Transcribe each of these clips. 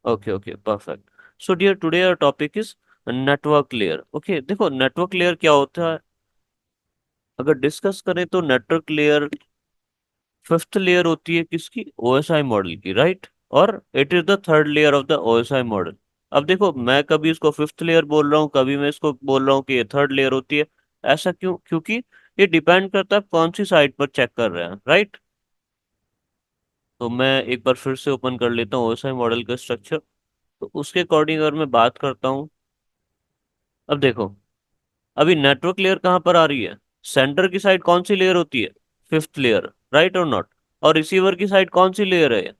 Okay okay perfect. So dear today our topic is network layer. Okay देखो network layer क्या होता है, अगर डिस्कस करें तो नेटवर्क लेयर फिफ्थ लेयर होती है किसकी, ओएसआई मॉडल की, राइट। और it is the third layer of the OSI model. अब देखो मैं कभी इसको फिफ्थ लेयर बोल रहा हूँ, कभी मैं इसको बोल रहा हूँ कि ये थर्ड लेयर होती है। ऐसा क्यों? क्योंकि ये डिपेंड करता है आप कौन सी साइट पर चेक कर रहे हैं, राइट। तो मैं एक बार फिर से ओपन कर लेता हूँ ओएसआई मॉडल का स्ट्रक्चर। तो उसके अकॉर्डिंग अगर मैं बात करता हूँ, अब देखो अभी नेटवर्क लेयर कहाँ पर आ रही है, सेंटर की साइड कौन सी लेयर होती है, फिफ्थ लेयर, राइट और नॉट। और रिसीवर की साइड कौन सी लेयर है,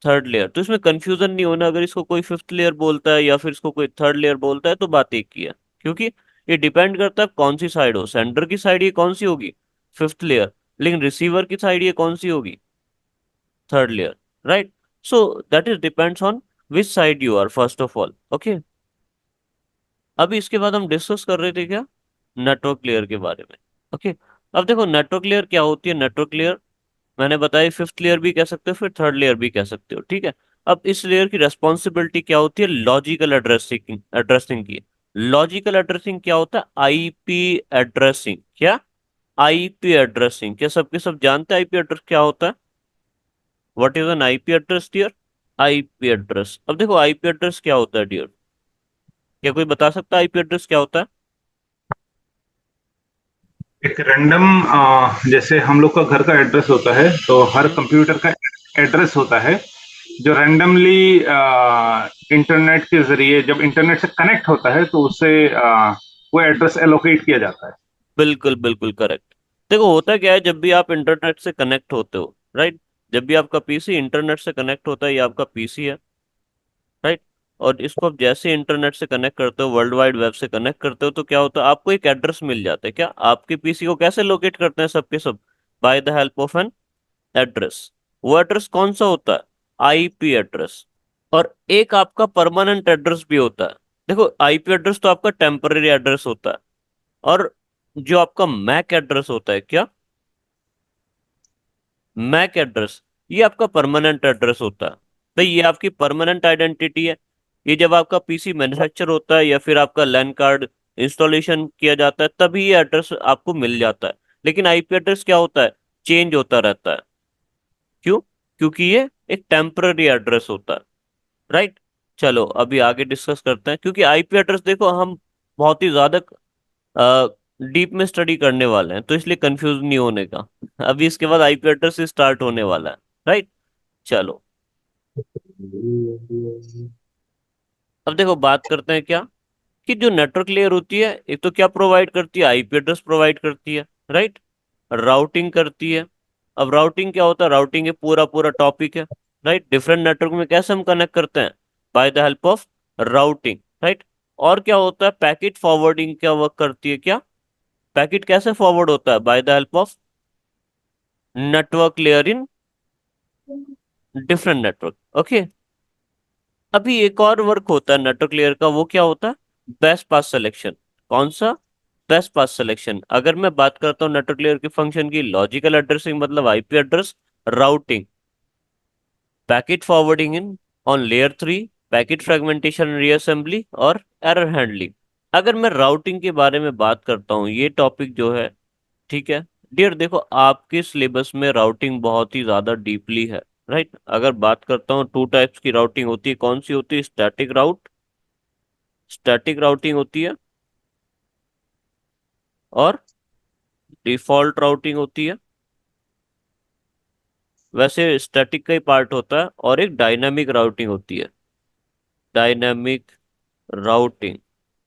थर्ड लेयर। तो इसमें कंफ्यूजन नहीं होना, अगर इसको कोई फिफ्थ लेयर बोलता है या फिर इसको कोई थर्ड लेयर बोलता है तो बात एक ही है। क्योंकि ये डिपेंड करता है कौन सी साइड हो, सेंटर की साइड ये कौन सी होगी, फिफ्थ लेयर, लेकिन रिसीवर की साइड ये कौन सी होगी, third layer, right. So that is depends on which side you are first of all. Okay अभी इसके बाद हम डिस्कस कर रहे थे क्या, नेटवर्क लेयर के बारे में। ओके अब देखो नेटवर्क लेयर क्या होती है। नेटवर्क लेयर मैंने बताया फिफ्थ लेयर भी कह सकते हो, फिर थर्ड लेयर भी कह सकते हो, ठीक है। अब इस लेयर की रेस्पॉन्सिबिलिटी क्या होती है, लॉजिकल एड्रेसिंग एड्रेसिंग की। लॉजिकल एड्रेसिंग क्या होता है, आईपी एड्रेसिंग। क्या, आईपी एड्रेसिंग। क्या सबके सब जानते हैं आईपी एड्रेस क्या होता है, what is an IP address dear. IP address, अब देखो आईपी एड्रेस क्या होता है डियर, क्या कोई बता सकता है आईपी एड्रेस क्या होता है। एक रैंडम, जैसे हम लोग का घर का एड्रेस होता है तो हर हम्म, कंप्यूटर का एड्रेस होता है जो रैंडमली इंटरनेट के जरिए जब इंटरनेट से कनेक्ट होता है तो उससे वो एड्रेस एलोकेट किया जाता है। बिल्कुल बिल्कुल करेक्ट। देखो होता क्या है, जब भी आप इंटरनेट से कनेक्ट होते हो, राइट, जब भी आपका पीसी इंटरनेट से कनेक्ट होता है, ये आपका पीसी है, राइट। और इसको आप जैसे इंटरनेट से कनेक्ट करते हो, वर्ल्ड वाइड वेब से कनेक्ट करते हो, तो क्या होता है, आपको एक एड्रेस मिल जाता है। क्या आपके पीसी को कैसे लोकेट करते हैं सबके सब, by the help of an address. वो एड्रेस कौन सा होता है, आईपी एड्रेस। और एक आपका परमानेंट एड्रेस भी होता है। देखो आईपी एड्रेस तो आपका टेम्पररी एड्रेस होता है, और जो आपका मैक एड्रेस होता है, क्या, मैक एड्रेस, ये आपका परमानेंट एड्रेस होता है। भाई ये आपकी परमानेंट आइडेंटिटी है। ये जब आपका पीसी मैन्युफैक्चर होता है या फिर आपका लैन कार्ड इंस्टॉलेशन किया जाता है तभी ये एड्रेस आपको मिल जाता है। लेकिन आईपी एड्रेस क्या होता है, चेंज होता रहता है। क्यों? क्योंकि ये एक टेम्पररी एड्रेस होता है, राइट। चलो अभी आगे डिस्कस करते हैं, क्योंकि आईपी एड्रेस देखो हम बहुत ही ज्यादा डीप में स्टडी करने वाले हैं, तो इसलिए कंफ्यूज नहीं होने का। अभी इसके बाद आईपी एड्रेस से स्टार्ट होने वाला है, राइट। चलो अब देखो बात करते हैं क्या, कि जो नेटवर्क लेयर होती है एक तो क्या प्रोवाइड करती है, आईपी एड्रेस प्रोवाइड करती है, राइट। राउटिंग करती है। अब राउटिंग क्या होता है, राउटिंग ये पूरा पूरा टॉपिक है, राइट। डिफरेंट नेटवर्क में कैसे हम कनेक्ट करते हैं, by the help of routing, right. और क्या होता है, पैकेट फॉरवर्डिंग क्या वर्क करती है, क्या, पैकेट कैसे फॉरवर्ड होता है, by the help of network layer in different network. Okay अभी एक और वर्क होता है नेटवर्क लेयर का, वो क्या होता है, बेस्ट पास सिलेक्शन। कौन सा, बेस्ट पास सिलेक्शन। अगर मैं बात करता हूँ नेटवर्क लेयर के फंक्शन की, लॉजिकल एड्रेसिंग मतलब IP address, routing, packet forwarding in on layer three, packet fragmentation reassembly और एरर हैंडलिंग। अगर मैं राउटिंग के बारे में बात करता हूँ, ये टॉपिक जो है, ठीक है डियर, देखो आपके सिलेबस में राउटिंग बहुत ही ज्यादा डीपली है, राइट। अगर बात करता हूँ टू टाइप्स की राउटिंग होती है, कौन सी होती है, स्टैटिक राउट, स्टैटिक राउटिंग होती है, और डिफॉल्ट राउटिंग होती है। वैसे स्टैटिक का ही पार्ट होता है, और एक डायनामिक राउटिंग होती है, डायनामिक राउटिंग,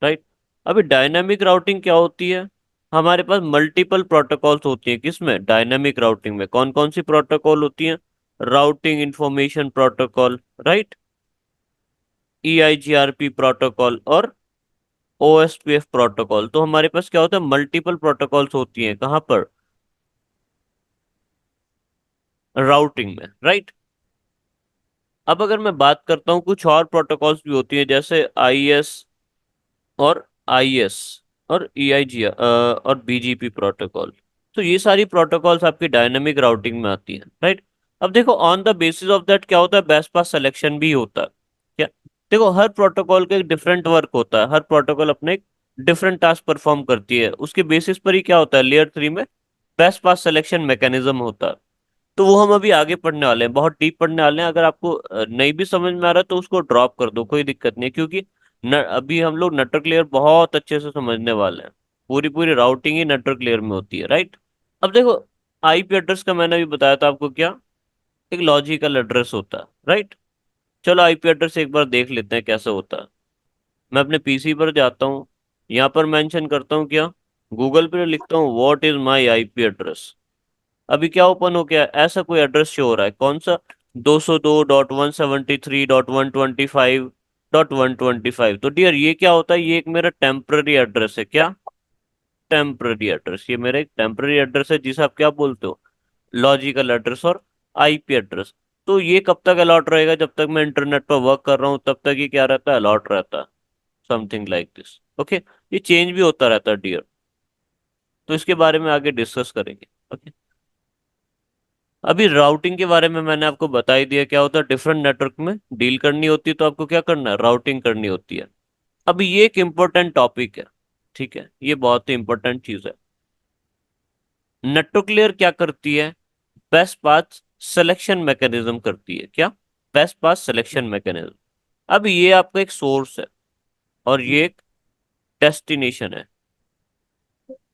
राइट। अभी डायनामिक राउटिंग क्या होती है, हमारे पास मल्टीपल प्रोटोकॉल्स होती हैं, किसमें, डायनामिक राउटिंग में। कौन कौन सी प्रोटोकॉल होती हैं, routing information protocol, right, EIGRP protocol और OSPF प्रोटोकॉल। तो हमारे पास क्या होता है, मल्टीपल प्रोटोकॉल्स होती हैं, कहाँ पर, राउटिंग में, राइट। अब अगर मैं बात करता हूँ कुछ और प्रोटोकॉल्स भी होती हैं, जैसे IS और IS और EIG और BGP प्रोटोकॉल। तो ये सारी प्रोटोकॉल्स आपकी डायनामिक राउटिंग में आती हैं, राइट। अब देखो on the basis of that क्या होता है, बेस्ट पास सिलेक्शन भी होता है। क्या, देखो हर प्रोटोकॉल का एक डिफरेंट वर्क होता है, हर प्रोटोकॉल अपने एक डिफरेंट टास्क परफॉर्म करती है, उसके बेसिस पर ही क्या होता है लेयर 3 में बेस्ट पास सिलेक्शन मैकेनिज्म होता है। तो वो हम अभी आगे पढ़ने वाले हैं, बहुत डीप पढ़ने वाले हैं। अगर आपको नहीं भी समझ में आ रहा है तो उसको ड्रॉप कर दो, कोई दिक्कत नहीं है, क्योंकि अभी हम लोग नेटवर्क लेयर बहुत अच्छे से समझने वाले हैं। पूरी पूरी राउटिंग ही नेटवर्क लेयर में होती है, राइट। अब देखो आईपी एड्रेस का मैंने अभी बताया था आपको क्या, एक लॉजिकल एड्रेस होता है, राइट। चलो आईपी एड्रेस एक बार देख लेते हैं कैसे होता है। मैं अपने पीसी पर जाता हूँ, यहाँ पर मेंशन करता हूँ क्या, गूगल पे लिखता हूँ what is my IP address. अभी क्या ओपन हो गया, ऐसा कोई एड्रेस शो हो रहा है, कौन सा, 202.173.125.125। तो डियर ये क्या होता है, ये एक मेरा टेम्पररी एड्रेस है, क्या, टेम्पररी एड्रेस, ये मेरा एक टेम्पररी एड्रेस है जिसे आप क्या बोलते हो, लॉजिकल एड्रेस और आईपी एड्रेस। तो ये कब तक अलॉट रहेगा, जब तक मैं इंटरनेट पर वर्क कर रहा हूँ तब तक ये क्या रहता है, अलॉट रहता है, समथिंग लाइक दिस, ओके। ये चेंज भी होता रहता है डियर, तो इसके बारे में आगे डिस्कस करेंगे, ओके। अभी राउटिंग के बारे में मैंने आपको बता ही दिया क्या होता है, डिफरेंट नेटवर्क में डील करनी होती है तो आपको क्या करना है, राउटिंग करनी होती है। अभी ये एक इम्पोर्टेंट टॉपिक है, ठीक है, ये बहुत ही इंपॉर्टेंट चीज है। नेटवर्क लेयर क्या करती है, बेस्ट पाथ सिलेक्शन मैकेनिज्म करती है, क्या, बेस्ट पाथ सिलेक्शन मैकेनिज्म। अब ये आपका एक सोर्स है और ये एक डेस्टिनेशन है।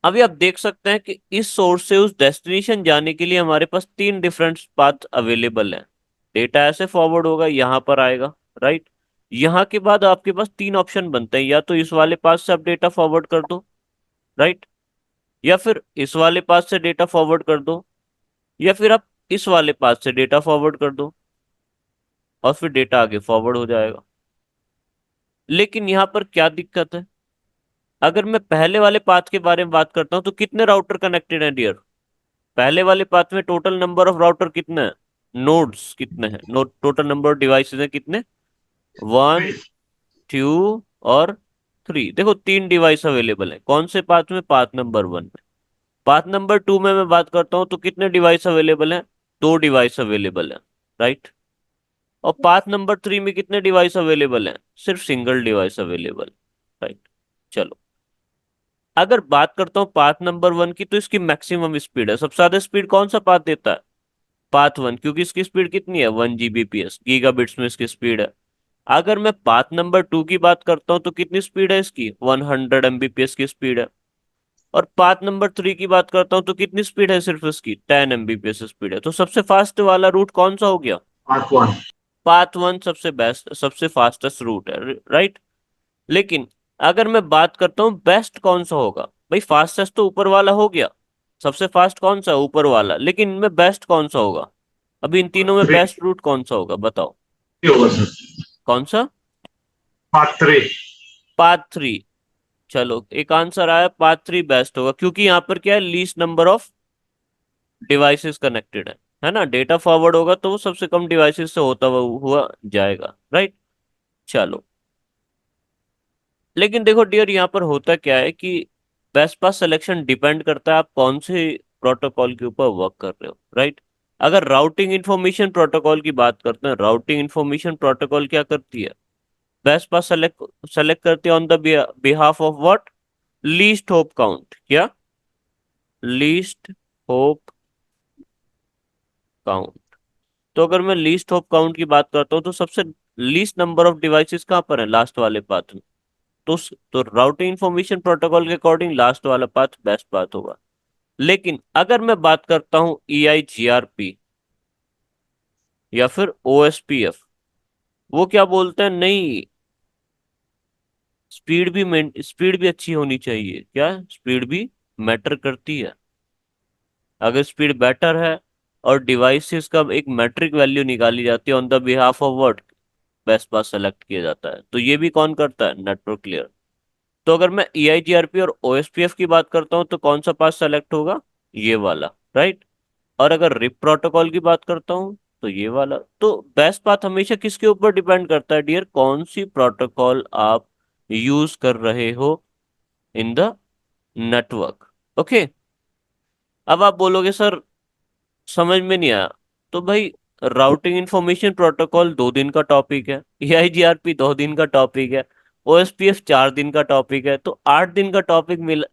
अभी आप देख सकते हैं कि इस सोर्स से उस डेस्टिनेशन जाने के लिए हमारे पास तीन डिफरेंट पाथ अवेलेबल हैं। डेटा ऐसे फॉरवर्ड होगा, यहाँ पर आएगा, राइट। यहाँ के बाद आपके पास तीन ऑप्शन बनते हैं, या तो इस वाले पाथ से आप डेटा फॉरवर्ड कर दो, राइट, या फिर इस वाले पाथ से डेटा फॉरवर्ड कर दो, या फिर आप इस वाले पाथ से डेटा फॉरवर्ड कर दो और फिर डेटा आगे फॉरवर्ड हो जाएगा। लेकिन यहाँ पर क्या दिक्कत है, अगर मैं पहले वाले पाथ के बारे में बात करता हूँ तो कितने राउटर कनेक्टेड हैं डियर, पहले वाले पाथ में टोटल नंबर ऑफ राउटर कितने हैं, नोड्स कितने हैं, node total number of devices हैं कितने, 1, 2 और 3। देखो तीन डिवाइस अवेलेबल है, कौन से पाथ में, पाथ नंबर 1 में। पाथ नंबर 2 में मैं बात करता हूँ तो कितने डिवाइस अवेलेबल हैं, दो डिवाइस अवेलेबल है, राइट। और पाथ नंबर 3 में कितने डिवाइस अवेलेबल हैं, सिर्फ सिंगल डिवाइस अवेलेबल, राइट। चलो अगर बात करता हूँ पाथ नंबर 1 की, तो इसकी मैक्सिमम स्पीड है, सबसे ज्यादा स्पीड कौन सा पाथ देता है, पाथ 1, क्योंकि इसकी स्पीड कितनी है, 1 Gbps, गीगाबिट्स में इसकी स्पीड है। अगर मैं पाथ नंबर 2 की बात करता हूँ तो कितनी स्पीड है इसकी, 100 Mbps की स्पीड है। और पाथ नंबर 3 की बात करता हूँ तो कितनी स्पीड है सिर्फ इसकी, 10 Mbps स्पीड है। तो सबसे फास्ट वाला रूट कौन सा हो गया, पार्ट वन। पाथ 1 सबसे बेस्ट, सबसे फास्टेस्ट रूट है, राइट। लेकिन अगर मैं बात करता हूँ बेस्ट कौन सा होगा, भाई फास्टेस्ट तो ऊपर वाला हो गया, सबसे फास्ट कौन सा है? ऊपर वाला, लेकिन इनमें बेस्ट कौन सा होगा, अभी इन तीनों में थ्री बेस्ट रूट कौन सा होगा बताओ, होगा सर। कौन सा, पार्ट थ्री। पाथ 3। चलो एक आंसर आया, पाथ 3 बेस्ट होगा, क्योंकि यहाँ पर क्या है, least number of devices connected है ना, डेटा फॉरवर्ड होगा तो वो सबसे कम डिवाइसेस से होता हुआ जाएगा, राइट। चलो लेकिन देखो डियर यहाँ पर होता क्या है कि बेस्ट पास सिलेक्शन डिपेंड करता है आप कौन से प्रोटोकॉल के ऊपर वर्क कर रहे हो, राइट। अगर राउटिंग इंफॉर्मेशन प्रोटोकॉल की बात करते हैं, राउटिंग इंफॉर्मेशन प्रोटोकॉल क्या करती है, बेस्ट पास सेलेक्ट सेलेक्ट करती है on the behalf of what, least hope count, क्या, लीस्ट होप काउंट। तो अगर मैं लीस्ट होप काउंट की बात करता हूँ तो सबसे लीस्ट नंबर ऑफ डिवाइसेस कहाँ पर है, लास्ट वाले पाथ में। तो राउटिंग इंफॉर्मेशन प्रोटोकॉल के अकॉर्डिंग लास्ट वाला पाथ बेस्ट पाथ होगा। लेकिन अगर मैं बात करता हूँ EIGRP या फिर OSPF, वो क्या बोलते हैं, नहीं, स्पीड भी अच्छी होनी चाहिए, क्या, स्पीड भी मैटर करती है। अगर स्पीड बेटर है और डिवाइसेस का एक मैट्रिक वैल्यू निकाली जाती है on the behalf of word, best path select किया जाता है, तो ये भी कौन करता है, नेटवर्क लेयर। तो अगर मैं EIGRP और OSPF की बात करता हूँ तो कौन सा पाथ सेलेक्ट होगा, ये वाला, राइट। और अगर रिप प्रोटोकॉल की बात करता हूँ तो ये वाला। तो बेस्ट पाथ हमेशा किसके ऊपर डिपेंड करता है डियर, कौन सी प्रोटोकॉल आप यूज कर रहे हो इन द नेटवर्क, ओके। अब आप बोलोगे सर समझ में नहीं आया, तो भाई राउटिंग इंफॉर्मेशन प्रोटोकॉल 2 दिन का टॉपिक है, एआईजीआरपी 2 दिन का टॉपिक है, ओएसपीएफ 4 दिन का टॉपिक है, तो 8 दिन का टॉपिक मिल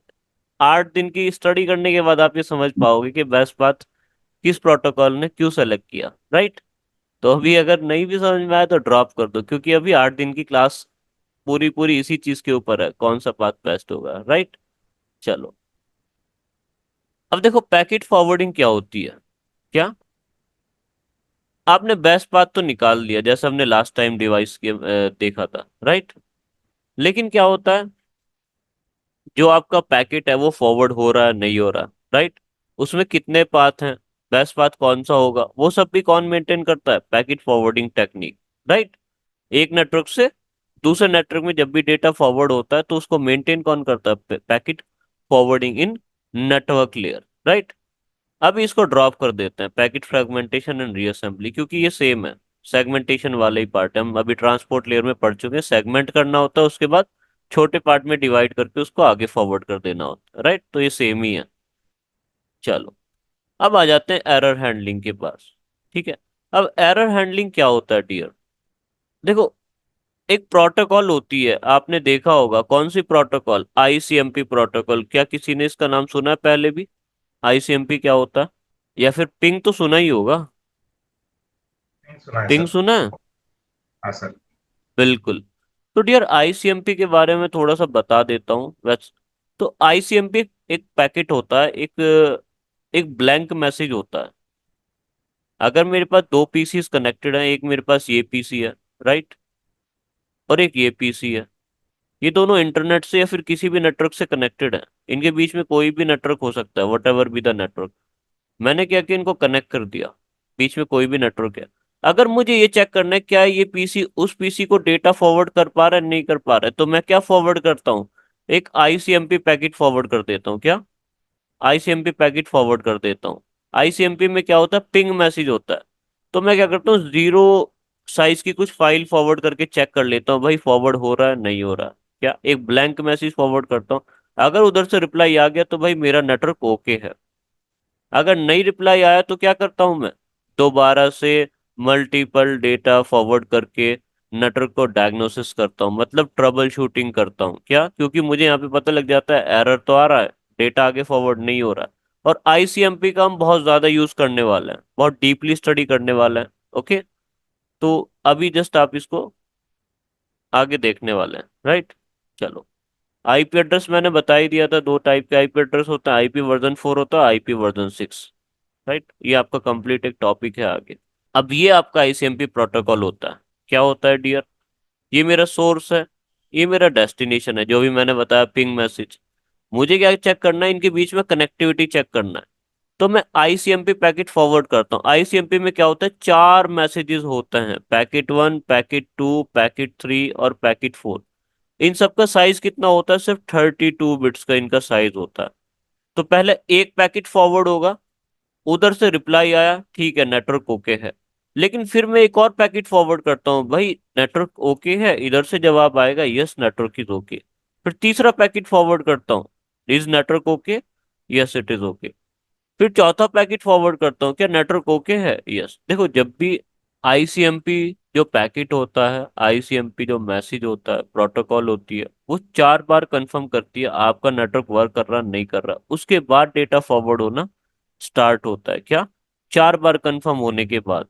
8 दिन की स्टडी करने के बाद आप ये समझ पाओगे कि बेस्ट पाथ किस प्रोटोकॉल ने क्यों सेलेक्ट किया, राइट। तो अभी अगर नहीं भी समझ में आया तो ड्रॉप कर दो, क्योंकि अभी 8 दिन की क्लास पूरी पूरी इसी चीज के ऊपर है, कौन सा पाथ बेस्ट होगा, राइट। चलो, अब देखो पैकेट फॉरवर्डिंग क्या होती है। क्या आपने बेस्ट पाथ तो निकाल लिया जैसे हमने लास्ट टाइम डिवाइस के देखा था, राइट। लेकिन क्या होता है, जो आपका पैकेट है वो फॉरवर्ड हो रहा है नहीं हो रहा, राइट। उसमें कितने पाथ हैं, बेस्ट पाथ कौन सा होगा, वो सब भी कौन मेंटेन करता है, पैकेट फॉरवर्डिंग टेक्निक, राइट। एक नेटवर्क से दूसरे नेटवर्क में जब भी डेटा फॉरवर्ड होता है तो उसको मेंटेन कौन करता है, पैकेट फॉरवर्डिंग इन नेटवर्क लेयर, राइट। अब इसको ड्रॉप कर देते हैं, पैकेट फ्रेगमेंटेशन एंड रीअसेंबली, क्योंकि ये सेम है, सेगमेंटेशन वाला ही पार्ट है। हम अभी ट्रांसपोर्ट लेयर में पढ़ चुके हैं, सेगमेंट करना होता है, उसके बाद छोटे पार्ट में डिवाइड करके उसको आगे फॉरवर्ड कर देना होता है, राइट। तो ये सेम ही है। चलो, अब आ जाते हैं एरर हैंडलिंग के पास। ठीक है, अब एरर हैंडलिंग क्या होता है डियर। देखो, एक प्रोटोकॉल होती है, आपने देखा होगा कौन सी प्रोटोकॉल, आईसीएमपी प्रोटोकॉल। क्या किसी ने इसका नाम सुना है पहले भी, आईसीएमपी क्या होता है, या फिर पिंग तो सुना ही होगा। नहीं सुना है पिंग सर। सुना है, हाँ सर। बिल्कुल। तो डियर आईसीएमपी के बारे में थोड़ा सा बता देता हूँ वैसे। तो आईसीएमपी एक पैकेट होता है, एक एक ब्लैंक मैसेज होता है। अगर मेरे पास 2 पीसीस कनेक्टेड हैं, एक मेरे पास ये पीसी है, राइट, और एक ये पीसी है, ये दोनों इंटरनेट से या फिर किसी भी नेटवर्क से कनेक्टेड है। इनके बीच में कोई भी नेटवर्क हो सकता है, what ever be the network. मैंने क्या किया, इनको कनेक्ट कर दिया, बीच में कोई भी नेटवर्क है। अगर मुझे ये चेक करना है क्या ये पीसी उस पीसी को डेटा फॉरवर्ड कर पा रहा है नहीं कर पा रहा है, तो मैं क्या फॉरवर्ड करता हूँ, एक आईसीएमपी पैकेट फॉरवर्ड कर देता हूँ। क्या, आईसीएमपी पैकेट फॉरवर्ड कर देता हूँ। आईसीएमपी में क्या होता है, पिंग मैसेज होता है। तो मैं क्या करता हूँ, 0 साइज की कुछ फाइल फॉरवर्ड करके चेक कर लेता हूँ भाई फॉरवर्ड हो रहा है नहीं हो रहा है। क्या, एक ब्लैंक मैसेज फॉरवर्ड करता हूँ। अगर उधर से रिप्लाई आ गया तो भाई मेरा नेटवर्क ओके है। अगर नहीं रिप्लाई आया तो क्या करता हूं मैं, दोबारा से मल्टीपल डेटा फॉरवर्ड करके नेटवर्क को डायग्नोसिस करता हूँ, मतलब ट्रबल शूटिंग करता हूँ। क्या, क्योंकि मुझे यहाँ पे पता लग जाता है एरर तो आ रहा है, डेटा आगे फॉरवर्ड नहीं हो रहा है। और आईसीएमपी का हम बहुत ज्यादा यूज करने वाले हैं, बहुत डीपली स्टडी करने वाले हैं। ओके, तो अभी जस्ट आप इसको आगे देखने वाले हैं, राइट। चलो, आईपी एड्रेस मैंने बता ही दिया था, 2 टाइप के आईपी एड्रेस होता है, आईपी वर्जन 4 होता है, आईपी वर्जन 6, राइट। ये आपका कंप्लीट एक टॉपिक है आगे। अब ये आपका आईसीएमपी प्रोटोकॉल होता है। क्या होता है डियर, ये मेरा सोर्स है, ये मेरा डेस्टिनेशन है, जो भी मैंने बताया पिंग मैसेज। मुझे क्या चेक करना है, इनके बीच में कनेक्टिविटी चेक करना है। तो मैं आईसीएमपी पैकेट फॉरवर्ड करता हूँ। आईसीएमपी में क्या होता है, 4 मैसेजेस होते हैं, पैकेट 1, पैकेट 2, पैकेट 3 और पैकेट 4। इन सबका साइज कितना होता है, सिर्फ 32 बिट्स का इनका साइज होता है। तो पहले एक पैकेट फॉरवर्ड होगा, उधर से रिप्लाई आया ठीक है नेटवर्क ओके है। लेकिन फिर मैं एक और पैकेट फॉरवर्ड करता हूँ, भाई नेटवर्क ओके है, इधर से जवाब आएगा यस नेटवर्क इज ओके। फिर तीसरा पैकेट फॉरवर्ड करता हूँ, is network okay, yes it is okay. फिर चौथा पैकेट फॉरवर्ड करता हूँ, क्या नेटवर्क ओके है, यस। देखो, जब भी आईसीएमपी जो पैकेट होता है, आईसीएमपी जो मैसेज होता है, प्रोटोकॉल होती है, वो 4 बार कंफर्म करती है आपका नेटवर्क वर्क कर रहा नहीं कर रहा, उसके बाद डेटा फॉरवर्ड होना स्टार्ट होता है। क्या, 4 बार कंफर्म होने के बाद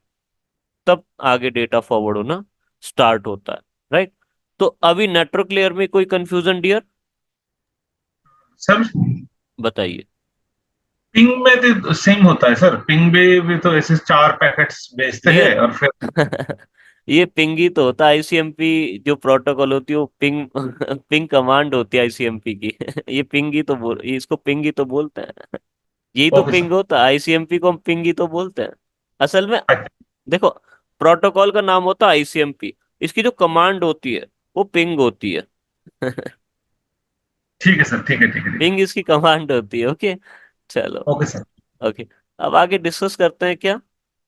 तब आगे डेटा फॉरवर्ड होना स्टार्ट होता है, राइट। तो अभी नेटवर्क लेयर में कोई कंफ्यूजन डियर, सर बताइए। पिंग में तो सेम होता है सर, पिंग भी तो ऐसे 4 पैकेट्स भेजते हैं डियर और फिर। ये पिंग ही तो होता है आईसीएमपी, जो प्रोटोकॉल होती है वो पिंग पिंग कमांड होती है आईसीएमपी की। ये पिंग ही तो इसको पिंग ही तो बोलते हैं। यही तो ओके पिंग सर। होता है, आईसीएमपी को हम पिंग ही तो बोलते हैं असल में। अच्छा, देखो, प्रोटोकॉल का नाम होता है आईसीएमपी, इसकी जो कमांड होती है वो पिंग होती है। ठीक है सर, ठीक है, ठीक है, ठीक है। पिंग इसकी कमांड होती है, ओके। चलो, ओके सर। ओके, अब आगे डिस्कस करते हैं क्या।